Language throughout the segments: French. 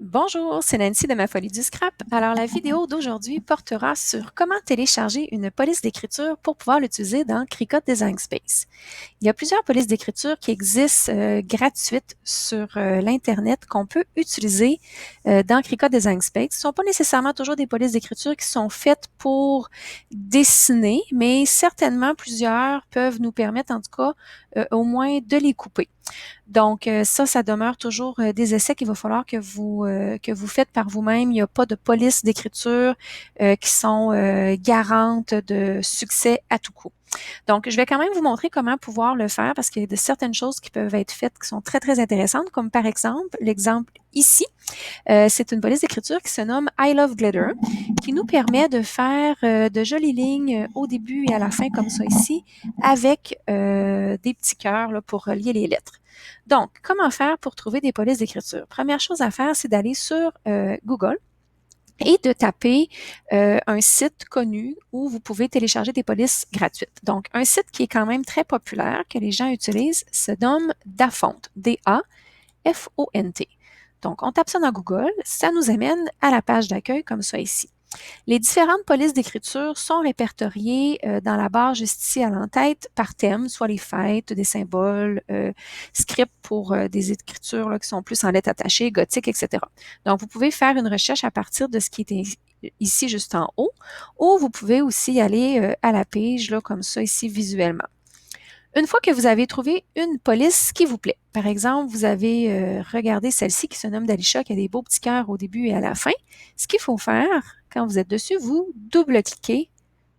Bonjour, c'est Nancy de Ma Folie du Scrap. Alors, la vidéo d'aujourd'hui portera sur comment télécharger une police d'écriture pour pouvoir l'utiliser dans Cricut Design Space. Il y a plusieurs polices d'écriture qui existent gratuites sur l'Internet qu'on peut utiliser dans Cricut Design Space. Ce ne sont pas nécessairement toujours des polices d'écriture qui sont faites pour dessiner, mais certainement plusieurs peuvent nous permettre, en tout cas, au moins de les couper. Donc, ça demeure toujours des essais qu'il va falloir que vous faites par vous-même. Il n'y a pas de police d'écriture qui sont garantes de succès à tout coup. Donc, je vais quand même vous montrer comment pouvoir le faire parce qu'il y a de certaines choses qui peuvent être faites qui sont très, très intéressantes, comme par exemple, l'exemple ici, c'est une police d'écriture qui se nomme I Love Glitter, qui nous permet de faire de jolies lignes au début et à la fin, comme ça ici, avec des petits cœurs là, pour relier les lettres. Donc, comment faire pour trouver des polices d'écriture? Première chose à faire, c'est d'aller sur Google et de taper un site connu où vous pouvez télécharger des polices gratuites. Donc, un site qui est quand même très populaire, que les gens utilisent, se nomme Dafont, D-A-F-O-N-T. Donc, on tape ça dans Google, ça nous amène à la page d'accueil comme ça ici. Les différentes polices d'écriture sont répertoriées dans la barre juste ici à l'entête par thème, soit les fêtes, des symboles, scripts pour des écritures là, qui sont plus en lettres attachées, gothiques, etc. Donc, vous pouvez faire une recherche à partir de ce qui est ici juste en haut, ou vous pouvez aussi aller à la page là, comme ça ici visuellement. Une fois que vous avez trouvé une police qui vous plaît, par exemple, vous avez regardé celle-ci qui se nomme Dalisha, qui a des beaux petits cœurs au début et à la fin, ce qu'il faut faire, quand vous êtes dessus, vous double-cliquez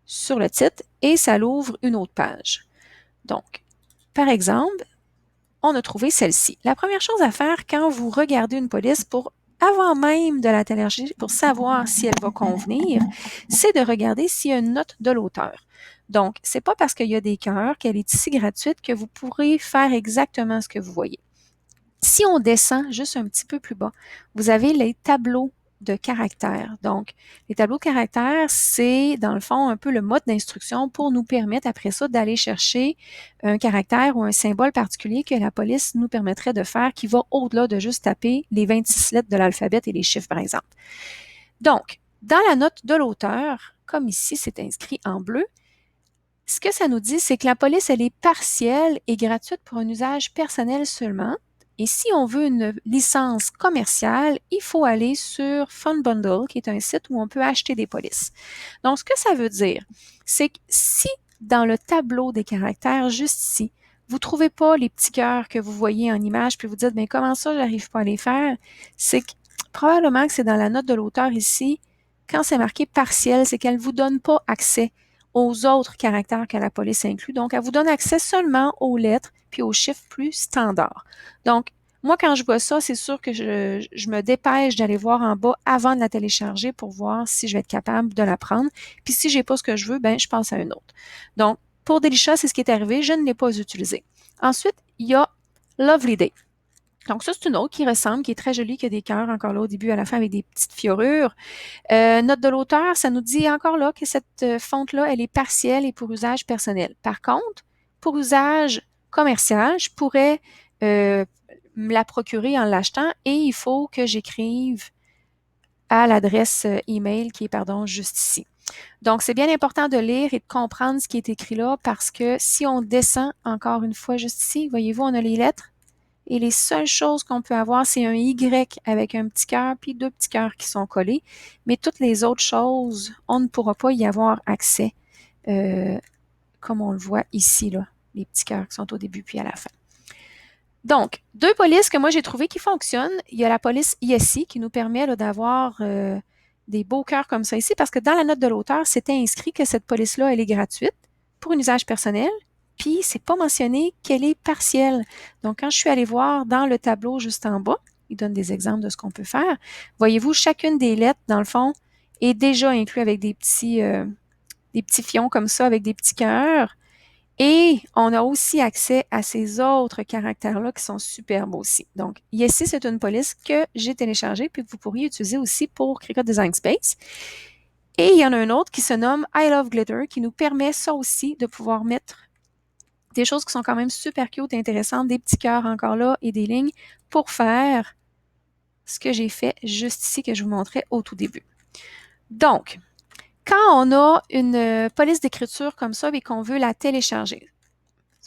sur le titre et ça l'ouvre une autre page. Donc, par exemple, on a trouvé celle-ci. La première chose à faire quand vous regardez une police pour avant même de la télécharger, pour savoir si elle va convenir, c'est de regarder s'il y a une note de l'auteur. Donc, c'est pas parce qu'il y a des cœurs qu'elle est ici gratuite que vous pourrez faire exactement ce que vous voyez. Si on descend juste un petit peu plus bas, vous avez les tableaux de caractères. Donc, les tableaux de caractères, c'est dans le fond un peu le mode d'instruction pour nous permettre après ça d'aller chercher un caractère ou un symbole particulier que la police nous permettrait de faire qui va au-delà de juste taper les 26 lettres de l'alphabet et les chiffres, par exemple. Donc, dans la note de l'auteur, comme ici, c'est inscrit en bleu, ce que ça nous dit, c'est que la police, elle est partielle et gratuite pour un usage personnel seulement. Et si on veut une licence commerciale, il faut aller sur Fun Bundle, qui est un site où on peut acheter des polices. Donc, ce que ça veut dire, c'est que si dans le tableau des caractères, juste ici, vous ne trouvez pas les petits cœurs que vous voyez en image, puis vous dites, mais comment ça, j'arrive pas à les faire? C'est que probablement que c'est dans la note de l'auteur ici, quand c'est marqué partiel, c'est qu'elle ne vous donne pas accès aux autres caractères que la police inclut. Donc, elle vous donne accès seulement aux lettres puis aux chiffres plus standards. Donc, moi, quand je vois ça, c'est sûr que je me dépêche d'aller voir en bas avant de la télécharger pour voir si je vais être capable de la prendre. Puis si j'ai pas ce que je veux, ben je passe à une autre. Donc, pour Delisha, c'est ce qui est arrivé. Je ne l'ai pas utilisé. Ensuite, il y a Lovely Day. Donc, ça, c'est une autre qui ressemble, qui est très jolie, qui a des cœurs encore là au début, à la fin, avec des petites fiorures. Note de l'auteur, ça nous dit encore là que cette fonte-là, elle est partielle et pour usage personnel. Par contre, pour usage commercial, je pourrais me la procurer en l'achetant et il faut que j'écrive à l'adresse email qui est, pardon, juste ici. Donc, c'est bien important de lire et de comprendre ce qui est écrit là parce que si on descend encore une fois juste ici, voyez-vous, on a les lettres et les seules choses qu'on peut avoir, c'est un Y avec un petit cœur puis deux petits cœurs qui sont collés. Mais toutes les autres choses, on ne pourra pas y avoir accès, euh, comme on le voit ici, là, les petits cœurs qui sont au début puis à la fin. Donc, deux polices que moi j'ai trouvées qui fonctionnent. Il y a la police ISI qui nous permet d'avoir des beaux cœurs comme ça ici parce que dans la note de l'auteur, c'était inscrit que cette police-là, elle est gratuite pour un usage personnel, puis c'est pas mentionné qu'elle est partielle. Donc, quand je suis allée voir dans le tableau juste en bas, il donne des exemples de ce qu'on peut faire. Voyez-vous, chacune des lettres, dans le fond, est déjà inclue avec des petits fions comme ça, avec des petits cœurs. Et on a aussi accès à ces autres caractères-là qui sont superbes aussi. Donc, ici, c'est une police que j'ai téléchargée puis que vous pourriez utiliser aussi pour Cricut Design Space. Et il y en a un autre qui se nomme I Love Glitter qui nous permet ça aussi de pouvoir mettre des choses qui sont quand même super cute et intéressantes, des petits cœurs encore là et des lignes pour faire ce que j'ai fait juste ici que je vous montrais au tout début. Donc, quand on a une police d'écriture comme ça et qu'on veut la télécharger,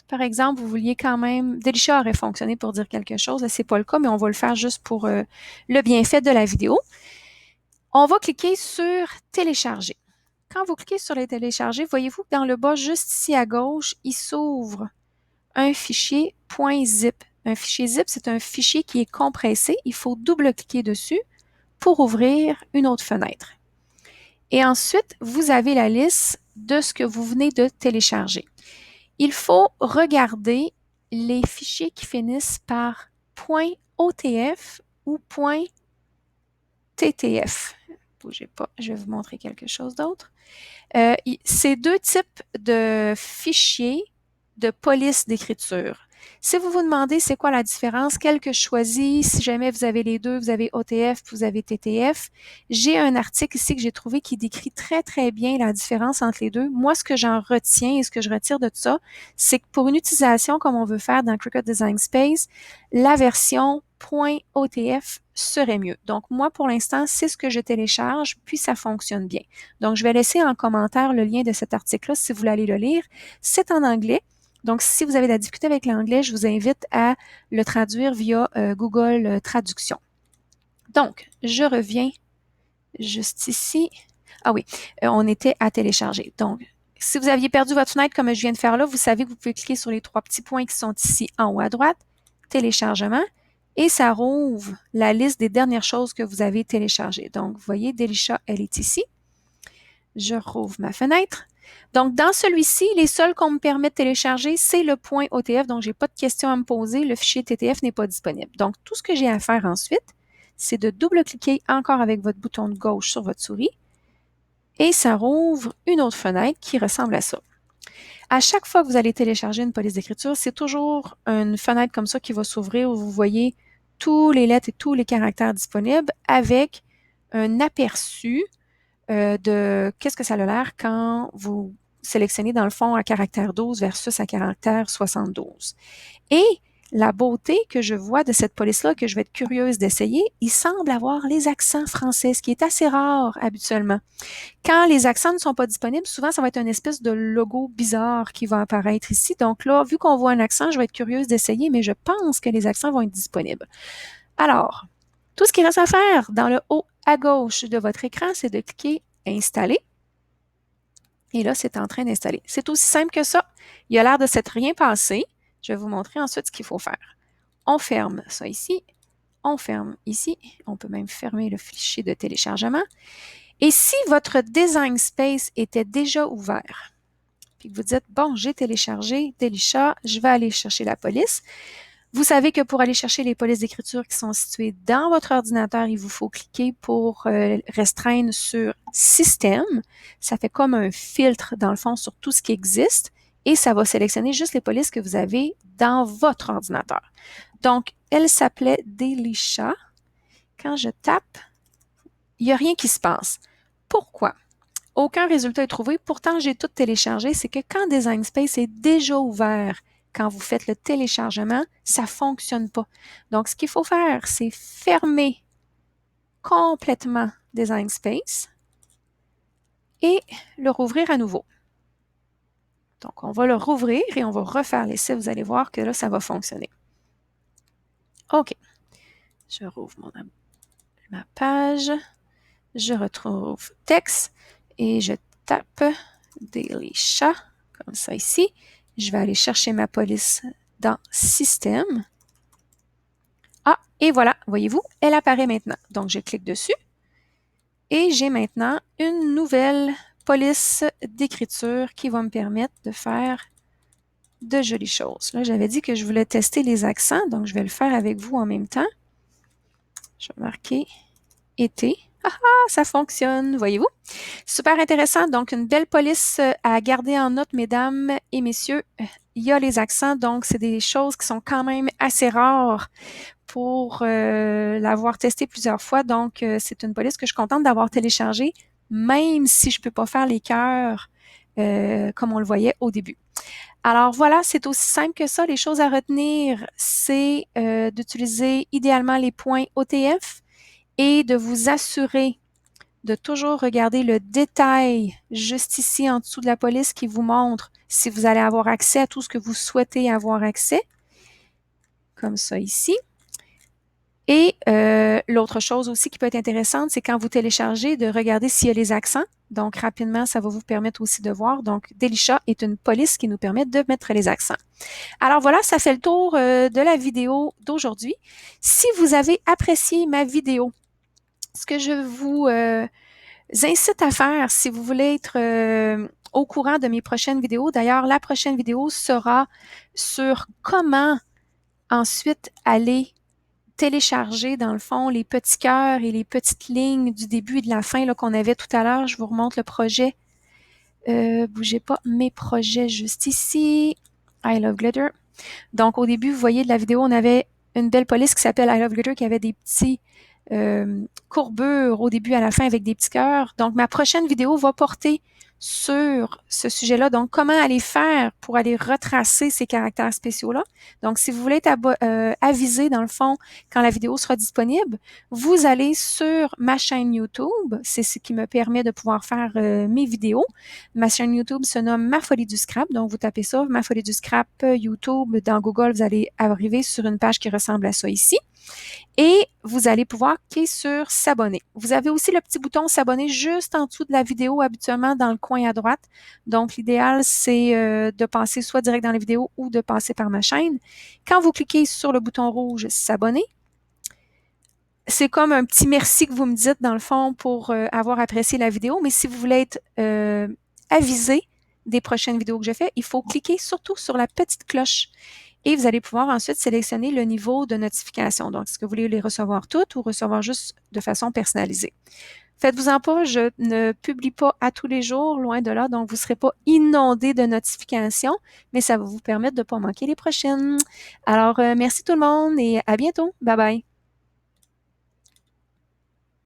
par exemple, vous vouliez quand même, Delisha aurait fonctionné pour dire quelque chose, là, c'est pas le cas, mais on va le faire juste pour le bienfait de la vidéo. On va cliquer sur télécharger. Quand vous cliquez sur les télécharger, voyez-vous que dans le bas, juste ici à gauche, il s'ouvre un fichier .zip. Un fichier zip, c'est un fichier qui est compressé. Il faut double-cliquer dessus pour ouvrir une autre fenêtre. Et ensuite, vous avez la liste de ce que vous venez de télécharger. Il faut regarder les fichiers qui finissent par .otf ou .ttf. Bougez pas, je vais vous montrer quelque chose d'autre. C'est deux types de fichiers de police d'écriture. Si vous vous demandez c'est quoi la différence, quel que je choisis, si jamais vous avez les deux, vous avez OTF, vous avez TTF, j'ai un article ici que j'ai trouvé qui décrit très, très bien la différence entre les deux. Moi, ce que j'en retiens et ce que je retire de tout ça, c'est que pour une utilisation comme on veut faire dans Cricut Design Space, la version .otf serait mieux. Donc, moi, pour l'instant, c'est ce que je télécharge, puis ça fonctionne bien. Donc, je vais laisser en commentaire le lien de cet article-là si vous voulez aller le lire. C'est en anglais. Donc, si vous avez de la difficulté avec l'anglais, je vous invite à le traduire via Google Traduction. Donc, je reviens juste ici. Ah oui, on était à télécharger. Donc, si vous aviez perdu votre fenêtre comme je viens de faire là, vous savez que vous pouvez cliquer sur les trois petits points qui sont ici en haut à droite, téléchargement, et ça rouvre la liste des dernières choses que vous avez téléchargées. Donc, vous voyez, Delisha, elle est ici. Je rouvre ma fenêtre. Donc, dans celui-ci, les seuls qu'on me permet de télécharger, c'est le .otf, donc je n'ai pas de questions à me poser. Le fichier TTF n'est pas disponible. Donc, tout ce que j'ai à faire ensuite, c'est de double-cliquer encore avec votre bouton de gauche sur votre souris et ça rouvre une autre fenêtre qui ressemble à ça. À chaque fois que vous allez télécharger une police d'écriture, c'est toujours une fenêtre comme ça qui va s'ouvrir où vous voyez tous les lettres et tous les caractères disponibles avec un aperçu de qu'est-ce que ça a l'air quand vous sélectionnez dans le fond un caractère 12 versus un caractère 72. Et la beauté que je vois de cette police-là, que je vais être curieuse d'essayer, il semble avoir les accents français, ce qui est assez rare habituellement. Quand les accents ne sont pas disponibles, souvent ça va être une espèce de logo bizarre qui va apparaître ici. Donc là, vu qu'on voit un accent, je vais être curieuse d'essayer, mais je pense que les accents vont être disponibles. Alors, tout ce qu'il reste à faire dans le haut à gauche de votre écran, c'est de cliquer Installer. Et là, c'est en train d'installer. C'est aussi simple que ça. Il a l'air de s'être rien passé. Je vais vous montrer ensuite ce qu'il faut faire. On ferme ça ici. On ferme ici. On peut même fermer le fichier de téléchargement. Et si votre Design Space était déjà ouvert, puis que vous dites, bon, j'ai téléchargé Delisha, je vais aller chercher la police. Vous savez que pour aller chercher les polices d'écriture qui sont situées dans votre ordinateur, il vous faut cliquer pour restreindre sur Système. Ça fait comme un filtre, dans le fond, sur tout ce qui existe et ça va sélectionner juste les polices que vous avez dans votre ordinateur. Donc, elle s'appelait Delisha. Quand je tape, il n'y a rien qui se passe. Pourquoi? Aucun résultat est trouvé. Pourtant, j'ai tout téléchargé. C'est que quand Design Space est déjà ouvert, quand vous faites le téléchargement, ça ne fonctionne pas. Donc, ce qu'il faut faire, c'est fermer complètement Design Space et le rouvrir à nouveau. Donc, on va le rouvrir et on va refaire l'essai. Vous allez voir que là, ça va fonctionner. OK. Je rouvre ma page. Je retrouve texte et je tape Delisha, comme ça ici. Je vais aller chercher ma police dans Système. Ah, et voilà, voyez-vous, elle apparaît maintenant. Donc, je clique dessus et j'ai maintenant une nouvelle police d'écriture qui va me permettre de faire de jolies choses. Là, j'avais dit que je voulais tester les accents, donc je vais le faire avec vous en même temps. Je vais marquer été. Ah, ça fonctionne, voyez-vous? Super intéressant. Donc, une belle police à garder en note, mesdames et messieurs. Il y a les accents, donc c'est des choses qui sont quand même assez rares pour l'avoir testé plusieurs fois. Donc, c'est une police que je suis contente d'avoir téléchargée, même si je ne peux pas faire les cœurs comme on le voyait au début. Alors voilà, c'est aussi simple que ça. Les choses à retenir, c'est d'utiliser idéalement les points OTF. et de vous assurer de toujours regarder le détail juste ici en dessous de la police qui vous montre si vous allez avoir accès à tout ce que vous souhaitez avoir accès, comme ça ici. Et l'autre chose aussi qui peut être intéressante, c'est quand vous téléchargez, de regarder s'il y a les accents. Donc, rapidement, ça va vous permettre aussi de voir. Donc, Delisha est une police qui nous permet de mettre les accents. Alors voilà, ça fait le tour de la vidéo d'aujourd'hui. Si vous avez apprécié ma vidéo, ce que je vous incite à faire, si vous voulez être au courant de mes prochaines vidéos, d'ailleurs, la prochaine vidéo sera sur comment ensuite aller télécharger, dans le fond, les petits cœurs et les petites lignes du début et de la fin qu'on avait tout à l'heure. Je vous remontre le projet. Bougez pas, mes projets juste ici. I Love Glitter. Donc, au début, vous voyez de la vidéo, on avait une belle police qui s'appelle I Love Glitter qui avait des petits courbures au début à la fin avec des petits cœurs. Donc, ma prochaine vidéo va porter sur ce sujet-là. Donc, comment aller faire pour aller retracer ces caractères spéciaux-là. Donc, si vous voulez être avisé, dans le fond, quand la vidéo sera disponible, vous allez sur ma chaîne YouTube. C'est ce qui me permet de pouvoir faire mes vidéos. Ma chaîne YouTube se nomme Ma Folie du Scrap. Donc, vous tapez ça, Ma Folie du Scrap YouTube dans Google. Vous allez arriver sur une page qui ressemble à ça ici. Et vous allez pouvoir cliquer sur s'abonner. Vous avez aussi le petit bouton s'abonner juste en dessous de la vidéo, habituellement dans le coin à droite. Donc, l'idéal, c'est de passer soit direct dans la vidéo ou de passer par ma chaîne. Quand vous cliquez sur le bouton rouge s'abonner, c'est comme un petit merci que vous me dites, dans le fond, pour avoir apprécié la vidéo. Mais si vous voulez être avisé des prochaines vidéos que je fais, il faut cliquer surtout sur la petite cloche. Et vous allez pouvoir ensuite sélectionner le niveau de notification. Donc, est-ce que vous voulez les recevoir toutes ou recevoir juste de façon personnalisée? Faites-vous-en pas, je ne publie pas à tous les jours, loin de là, donc vous ne serez pas inondé de notifications, mais ça va vous permettre de ne pas manquer les prochaines. Alors, merci tout le monde et à bientôt. Bye bye.